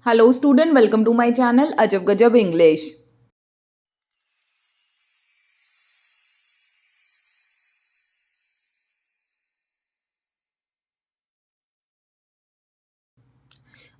Hello student, welcome to my channel Ajab Gajab English.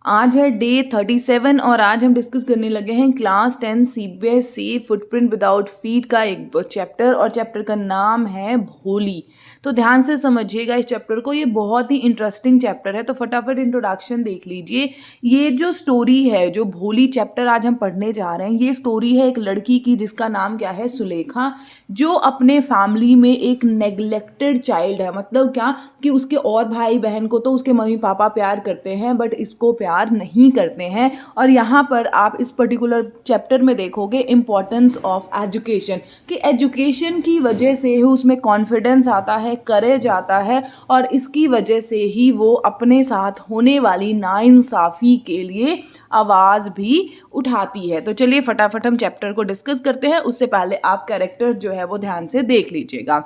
आज है day 37 और आज हम डिस्कस करने लगे हैं class 10 CBSE footprint without feet का एक चैप्टर और चैप्टर का नाम है भोली। तो ध्यान से समझिएगा इस चैप्टर को, ये बहुत ही इंटरेस्टिंग चैप्टर है। तो फटाफट इंट्रोडक्शन देख लीजिए। ये जो स्टोरी है, जो भोली चैप्टर आज हम पढ़ने जा रहे हैं, ये स्टोरी है एक लड़की की जिसका नाम क्या है, सुलेखा, जो अपने फैमिली में एक नेग्लेक्टेड चाइल्ड है। मतलब क्या कि उसके और भाई बहन को तो उसके मम्मी पापा प्यार करते हैं बट इसको प्यार नहीं करते हैं। और यहाँ पर आप इस पर्टिकुलर चैप्टर में देखोगे इम्पोर्टेंस ऑफ एजुकेशन, कि एजुकेशन की वजह से ही उसमें कॉन्फिडेंस आता है, करेज आता है और इसकी वजह से ही वो अपने साथ होने वाली नाइंसाफ़ी के लिए आवाज़ भी उठाती है। तो चलिए फटाफट हम चैप्टर को डिस्कस करते हैं। उससे पहले आप कैरेक्टर जो है वो ध्यान से देख लीजिएगा।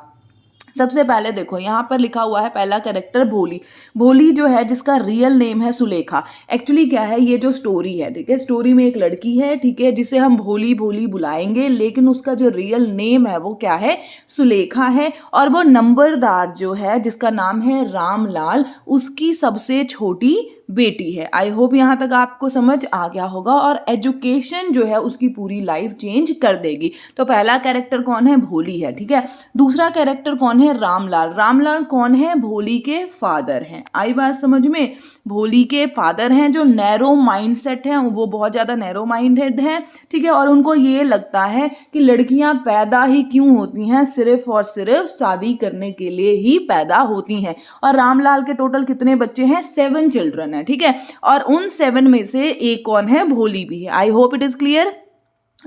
सबसे पहले देखो यहाँ पर लिखा हुआ है पहला कैरेक्टर भोली। भोली जो है जिसका रियल नेम है सुलेखा। एक्चुअली क्या है, ये जो स्टोरी है, ठीक है, स्टोरी में एक लड़की है, ठीक है, जिसे हम भोली भोली बुलाएंगे, लेकिन उसका जो रियल नेम है वो क्या है, सुलेखा है। और वो नंबरदार जो है जिसका नाम है रामलाल, उसकी सबसे छोटी बेटी है। आई होप यहाँ तक आपको समझ आ गया होगा। और एजुकेशन जो है उसकी पूरी लाइफ चेंज कर देगी। तो पहला कैरेक्टर कौन है, भोली है, ठीक है। दूसरा कैरेक्टर कौन है, रामलाल। रामलाल कौन है, भोली के फादर हैं। आई बात समझ में, भोली के फादर हैं जो नैरो माइंड सेट हैं, वो बहुत ज़्यादा नैरो माइंडेड हैं, ठीक है। और उनको ये लगता है कि लड़कियां पैदा ही क्यों होती हैं, सिर्फ और सिर्फ शादी करने के लिए ही पैदा होती हैं। और रामलाल के टोटल कितने बच्चे हैं, 7 चिल्ड्रन है, ठीक है। और उन 7 में से एक कौन है, भोली भी है। आई होप इट इज क्लियर।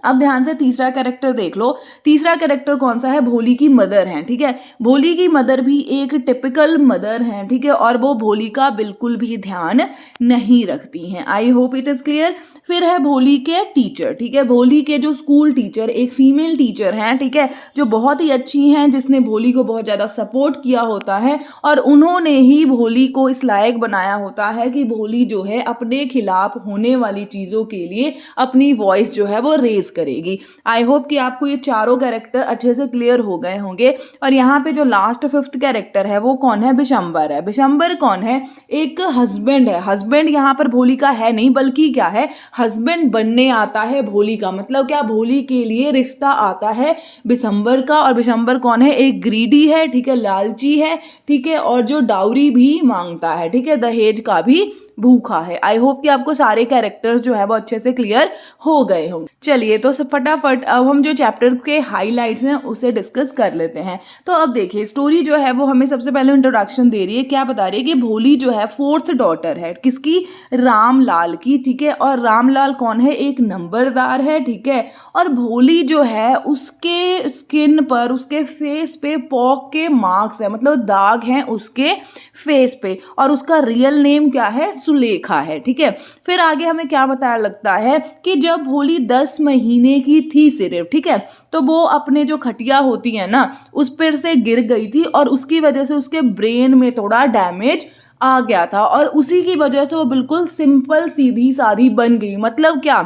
अब ध्यान से तीसरा कैरेक्टर देख लो। तीसरा कैरेक्टर कौन सा है, भोली की मदर हैं, ठीक है। भोली की मदर भी एक टिपिकल मदर हैं, ठीक है, और वो भोली का बिल्कुल भी ध्यान नहीं रखती हैं। आई होप इट इज क्लियर। फिर है भोली के टीचर, ठीक है। भोली के जो स्कूल टीचर एक फीमेल टीचर हैं, ठीक है, जो बहुत ही अच्छी हैं, जिसने भोली को बहुत ज़्यादा सपोर्ट किया होता है और उन्होंने ही भोली को इस लायक बनाया होता है कि भोली जो है अपने खिलाफ होने वाली चीज़ों के लिए अपनी वॉइस जो है वो रेज करेगी। आई होप कि आपको ये चारों कैरेक्टर अच्छे से क्लियर हो गए होंगे। और यहाँ पे जो लास्ट 5th कैरेक्टर है वो कौन है, बिशंबर है। बिशंबर कौन है, एक हस्बैंड है। हस्बैंड यहाँ पर भोली का है नहीं, बल्कि क्या है, हस्बैंड बनने आता है भोली का। मतलब क्या, भोली के लिए रिश्ता आता है बिशंबर का। और बिशंबर कौन है, एक ग्रीडी है, ठीक है, लालची है, ठीक है, और जो डाउरी भी मांगता है, ठीक है, दहेज का भी भूखा है। आई होप कि आपको सारे कैरेक्टर्स जो है वो अच्छे से क्लियर हो गए होंगे। चलिए तो फटाफट अब हम जो चैप्टर के हाईलाइट्स हैं उसे डिस्कस कर लेते हैं। तो अब देखिए स्टोरी जो है वो हमें सबसे पहले इंट्रोडक्शन दे रही है। क्या बता रही है कि भोली जो है 4th डॉटर है, किसकी, रामलाल की, ठीक है। और रामलाल कौन है, एक नंबरदार है, ठीक है। और भोली जो है उसके स्किन पर, उसके फेस पे पॉक के मार्क्स है, मतलब दाग हैं उसके फेस पे। और उसका रियल नेम क्या है, सुलेखा है, ठीक है। फिर आगे हमें क्या बताया लगता है कि जब भोली 10 महीने की थी सिर्फ, ठीक है, तो वो अपने जो खटिया होती है ना उस पर से गिर गई थी और उसकी वजह से उसके ब्रेन में थोड़ा डैमेज आ गया था और उसी की वजह से वो बिल्कुल सिंपल सीधी सादी बन गई। मतलब क्या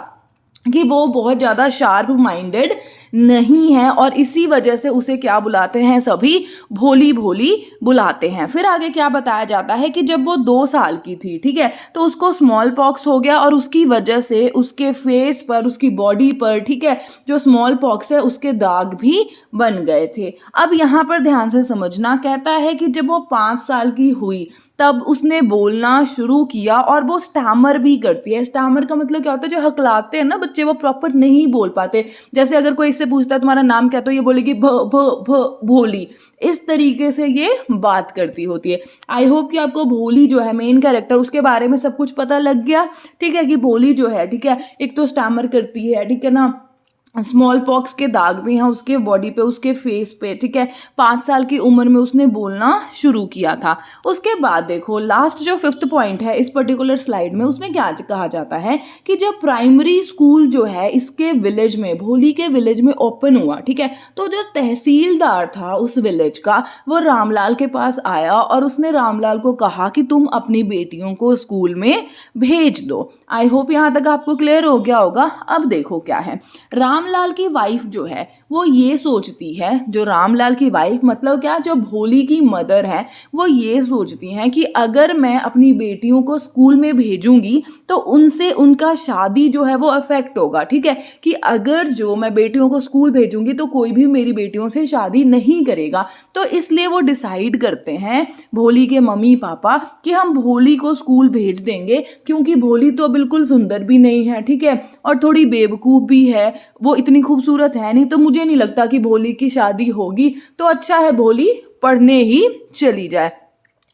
कि वो बहुत ज़्यादा शार्प माइंडेड नहीं है और इसी वजह से उसे क्या बुलाते हैं सभी, भोली भोली बुलाते हैं। फिर आगे क्या बताया जाता है कि जब वो 2 साल की थी, ठीक है, तो उसको स्मॉल पॉक्स हो गया और उसकी वजह से उसके फेस पर, उसकी बॉडी पर, ठीक है, जो स्मॉल पॉक्स है उसके दाग भी बन गए थे। अब यहाँ पर ध्यान से समझना, कहता है कि जब वो 5 साल की हुई तब उसने बोलना शुरू किया और वो स्टैमर भी करती है। स्टैमर का मतलब क्या होता है, जो हकलाते हैं ना बच्चे, वो प्रॉपर नहीं बोल पाते। जैसे अगर कोई इससे पूछता है तुम्हारा नाम क्या, तो ये बोलेगी भ भ भ भोली। इस तरीके से ये बात करती होती है। आई होप कि आपको भोली जो है मेन कैरेक्टर, उसके बारे में सब कुछ पता लग गया, ठीक है, कि भोली जो है, ठीक है, एक तो स्टैमर करती है, ठीक है ना, स्मॉल पॉक्स के दाग भी हैं उसके बॉडी पे, उसके फेस पे, ठीक है। 5 साल की उम्र में उसने बोलना शुरू किया था। उसके बाद देखो लास्ट जो 5th पॉइंट है इस पर्टिकुलर स्लाइड में, उसमें क्या कहा जाता है कि जब प्राइमरी स्कूल जो है इसके विलेज में, भोली के विलेज में ओपन हुआ, ठीक है, तो जो तहसीलदार था उस विलेज का वो रामलाल के पास आया और उसने रामलाल को कहा कि तुम अपनी बेटियों को स्कूल में भेज दो। आई होप यहाँ तक आपको क्लियर हो गया होगा। अब देखो क्या है, रामलाल की वाइफ जो है वो ये सोचती है, जो रामलाल की वाइफ मतलब क्या, जो भोली की मदर है, वो ये सोचती हैं कि अगर मैं अपनी बेटियों को स्कूल में भेजूंगी तो उनसे उनका शादी जो है वो अफेक्ट होगा, ठीक है, कि अगर जो मैं बेटियों को स्कूल भेजूंगी तो कोई भी मेरी बेटियों से शादी नहीं करेगा। तो इसलिए वो डिसाइड करते हैं भोली के मम्मी पापा कि हम भोली को स्कूल भेज देंगे, क्योंकि भोली तो बिल्कुल सुंदर भी नहीं है, ठीक है, और थोड़ी बेवकूफ़ भी है, वो इतनी खूबसूरत है नहीं, तो मुझे नहीं लगता कि भोली की शादी होगी, तो अच्छा है भोली पढ़ने ही चली जाए।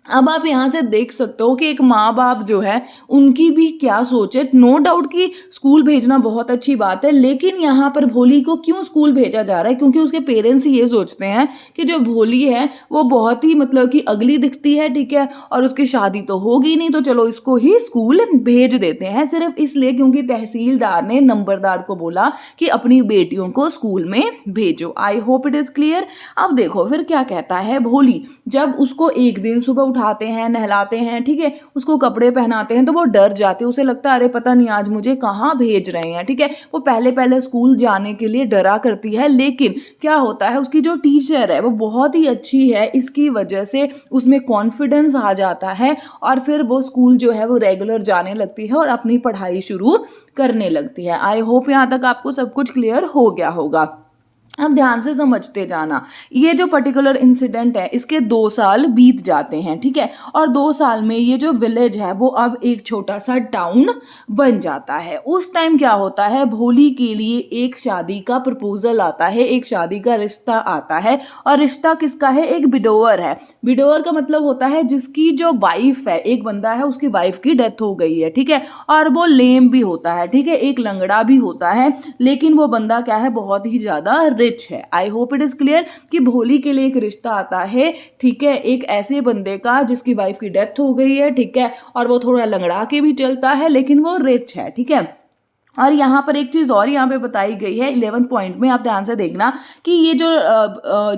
अब आप यहाँ से देख सकते हो कि एक माँ बाप जो है उनकी भी क्या सोच है। नो डाउट कि स्कूल भेजना बहुत अच्छी बात है, लेकिन यहाँ पर भोली को क्यों स्कूल भेजा जा रहा है, क्योंकि उसके पेरेंट्स ये सोचते हैं कि जो भोली है वो बहुत ही मतलब कि अगली दिखती है, ठीक है, और उसकी शादी तो होगी नहीं, तो चलो इसको ही स्कूल भेज देते हैं, सिर्फ इसलिए क्योंकि तहसीलदार ने नंबरदार को बोला कि अपनी बेटियों को स्कूल में भेजो। आई होप इट इज़ क्लियर। अब देखो फिर क्या कहता है भोली, जब उसको एक दिन सुबह उठाते हैं, नहलाते हैं, ठीक है, उसको कपड़े पहनाते हैं, तो वो डर जाती है, उसे लगता है अरे पता नहीं आज मुझे कहाँ भेज रहे हैं, ठीक है। वो पहले पहले स्कूल जाने के लिए डरा करती है, लेकिन क्या होता है उसकी जो टीचर है वो बहुत ही अच्छी है, इसकी वजह से उसमें कॉन्फिडेंस आ जाता है और फिर वो स्कूल जो है वो रेगुलर जाने लगती है और अपनी पढ़ाई शुरू करने लगती है। आई होप यहाँ तक आपको सब कुछ क्लियर हो गया होगा। अब ध्यान से समझते जाना, ये जो पर्टिकुलर इंसिडेंट है इसके 2 साल बीत जाते हैं, ठीक है, और 2 साल में ये जो विलेज है वो अब एक छोटा सा टाउन बन जाता है। उस टाइम क्या होता है, भोली के लिए एक शादी का प्रपोजल आता है, एक शादी का रिश्ता आता है, और रिश्ता किसका है, एक विडोवर है। विडोवर का मतलब होता है जिसकी जो वाइफ है, एक बंदा है उसकी वाइफ की डेथ हो गई है, ठीक है, और वो लेम भी होता है, ठीक है, एक लंगड़ा भी होता है, लेकिन वो बंदा क्या है, बहुत ही ज्यादा रिच है। आई होप इट इज क्लियर कि भोली के लिए एक रिश्ता आता है, ठीक है, एक ऐसे बंदे का जिसकी वाइफ की डेथ हो गई है, ठीक है, और वो थोड़ा लंगड़ा के भी चलता है, लेकिन वो रिच है, ठीक है। और यहाँ पर एक चीज़ और यहाँ पे बताई गई है 11th पॉइंट में, आप ध्यान से देखना कि ये जो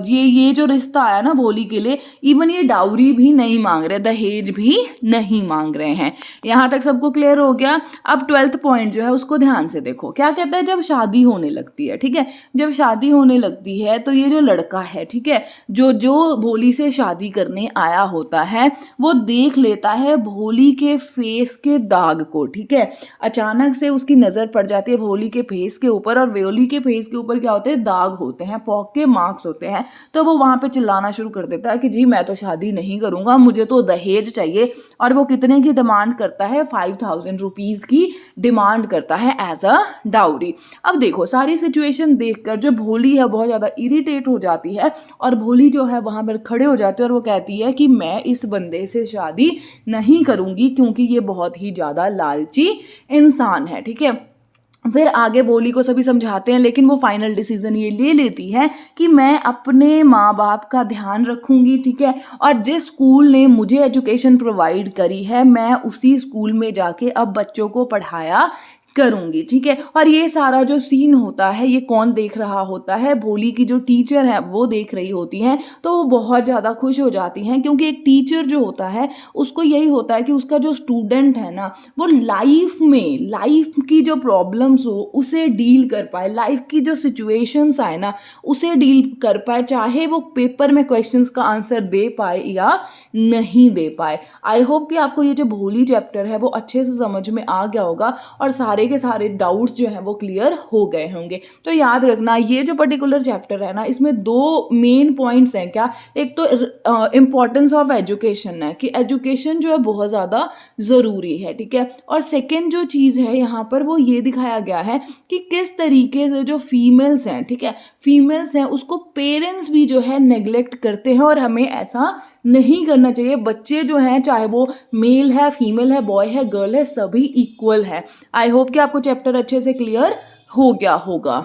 ये जो रिश्ता आया ना भोली के लिए, इवन ये डाउरी भी नहीं मांग रहे, दहेज भी नहीं मांग रहे हैं। यहाँ तक सबको क्लियर हो गया। अब 12th पॉइंट जो है उसको ध्यान से देखो, क्या कहता है, जब शादी होने लगती है, ठीक है, जब शादी होने लगती है तो ये जो लड़का है, ठीक है, जो जो भोली से शादी करने आया होता है वो देख लेता है भोली के फेस के दाग को, ठीक है, अचानक से उसकी नज़र पड़ जाती है भोली के फेस के ऊपर, और भोली के फेस के ऊपर क्या होते हैं, दाग होते हैं, पॉक के मार्क्स होते हैं। तो वो वहां पे चिल्लाना शुरू कर देता है कि जी मैं तो शादी नहीं करूंगा, मुझे तो दहेज चाहिए, और वो कितने की डिमांड करता है, 5000 रुपीज की डिमांड करता है एज अ डाउरी। अब देखो सारी सिचुएशन देखकर जो भोली है बहुत ज्यादा इरिटेट हो जाती है, और भोली जो है वहां पर खड़े हो जाती है और वो कहती है कि मैं इस बंदे से शादी नहीं करूंगी क्योंकि ये बहुत ही ज्यादा लालची इंसान है, ठीक है। फिर आगे भोली को सभी समझाते हैं, लेकिन वो फाइनल डिसीजन ये ले लेती है कि मैं अपने माँ बाप का ध्यान रखूंगी, ठीक है, और जिस स्कूल ने मुझे एजुकेशन प्रोवाइड करी है मैं उसी स्कूल में जाके अब बच्चों को पढ़ाया करूंगी, ठीक है। और ये सारा जो सीन होता है ये कौन देख रहा होता है, भोली की जो टीचर है वो देख रही होती हैं, तो वो बहुत ज़्यादा खुश हो जाती हैं, क्योंकि एक टीचर जो होता है उसको यही होता है कि उसका जो स्टूडेंट है ना वो लाइफ में, लाइफ की जो प्रॉब्लम्स हो उसे डील कर पाए, लाइफ की जो सिचुएशंस आए ना उसे डील कर पाए, चाहे वो पेपर में क्वेश्चंस का आंसर दे पाए या नहीं दे पाए। आई होप कि आपको ये जो भोली चैप्टर है वो अच्छे से समझ में आ गया होगा और सारे के सारे डाउट्स जो हैं वो क्लियर हो गए होंगे। तो याद रखना ये जो पर्टिकुलर चैप्टर है ना इसमें 2 मेन पॉइंट्स हैं। क्या, एक तो इम्पॉर्टेंस ऑफ एजुकेशन है कि एजुकेशन जो है बहुत ज़्यादा ज़रूरी है, ठीक है, और सेकेंड जो चीज़ है यहाँ पर वो ये दिखाया गया है कि किस तरीके से जो फीमेल्स हैं, ठीक है, फीमेल्स हैं उसको पेरेंट्स भी जो है नेग्लेक्ट करते हैं, और हमें ऐसा नहीं करना चाहिए। बच्चे जो हैं चाहे वो मेल है, फीमेल है, बॉय है, गर्ल है, सभी इक्वल है। आई होप कि आपको चैप्टर अच्छे से क्लियर हो गया होगा।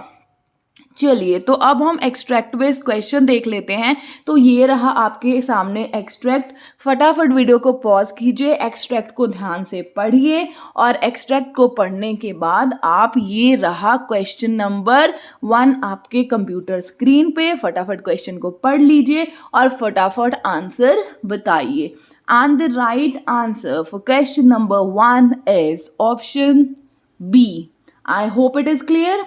चलिए, तो अब हम एक्सट्रैक्ट बेस्ड क्वेश्चन देख लेते हैं। तो ये रहा आपके सामने एक्सट्रैक्ट। फटाफट वीडियो को पॉज कीजिए, एक्सट्रैक्ट को ध्यान से पढ़िए और एक्सट्रैक्ट को पढ़ने के बाद आप ये रहा क्वेश्चन नंबर 1 आपके कंप्यूटर स्क्रीन पे। फटाफट क्वेश्चन को पढ़ लीजिए और फटाफट आंसर बताइए। And the right answer for question number 1 is option B. I hope it is clear.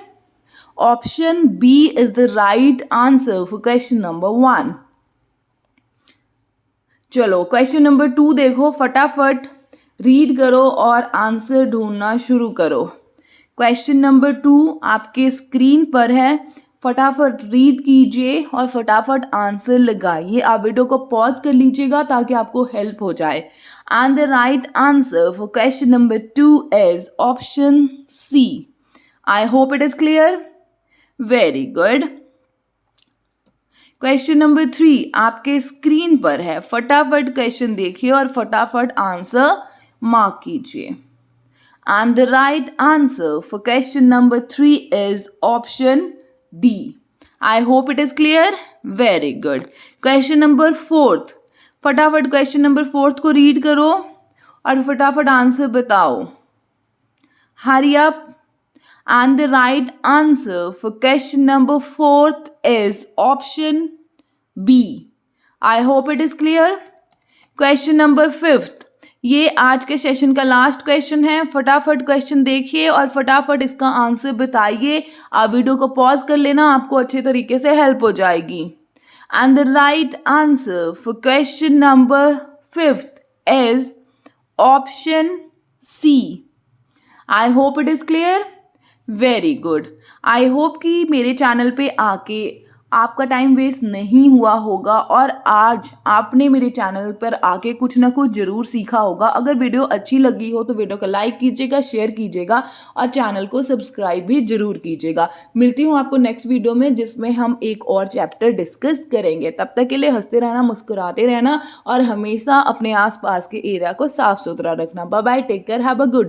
Option B is the right answer for question number 1. चलो क्वेश्चन नंबर 2 देखो, फटाफट रीड करो और आंसर ढूंढना शुरू करो। क्वेश्चन नंबर 2 आपके स्क्रीन पर है, फटाफट रीड कीजिए और फटाफट आंसर लगाइए। आप वीडियो को पॉज कर लीजिएगा ताकि आपको हेल्प हो जाए। And the right answer for question number 2 is option C. I hope it is clear. Very good. Question number 3 आपके स्क्रीन पर है, फटाफट क्वेश्चन देखिए और फटाफट आंसर मार्क कीजिए। And the right answer for question number 3 is option D. I hope it is clear. Very good. Question number 4, फटाफट question number 4 को रीड करो और फटाफट आंसर बताओ। Hurry up. And the right answer for question number 4 is option B. I hope it is clear. Question number 5, ये आज के session का लास्ट क्वेश्चन है। फटाफट क्वेश्चन देखिए और फटाफट इसका आंसर बताइए। आप वीडियो को पॉज कर लेना, आपको अच्छे तरीके से हेल्प हो जाएगी। And the right answer for question number 5 is option C. I hope it is clear. Very good. I hope कि मेरे चैनल पे आके आपका टाइम वेस्ट नहीं हुआ होगा और आज आपने मेरे चैनल पर आके कुछ ना कुछ ज़रूर सीखा होगा। अगर वीडियो अच्छी लगी हो तो वीडियो को लाइक कीजिएगा, शेयर कीजिएगा और चैनल को सब्सक्राइब भी ज़रूर कीजिएगा। मिलती हूँ आपको नेक्स्ट वीडियो में जिसमें हम एक और चैप्टर डिस्कस करेंगे। तब तक के लिए हंसते रहना, मुस्कुराते रहना और हमेशा अपने आसपास के एरिया को साफ सुथरा रखना। Bye bye, take care, have a good day.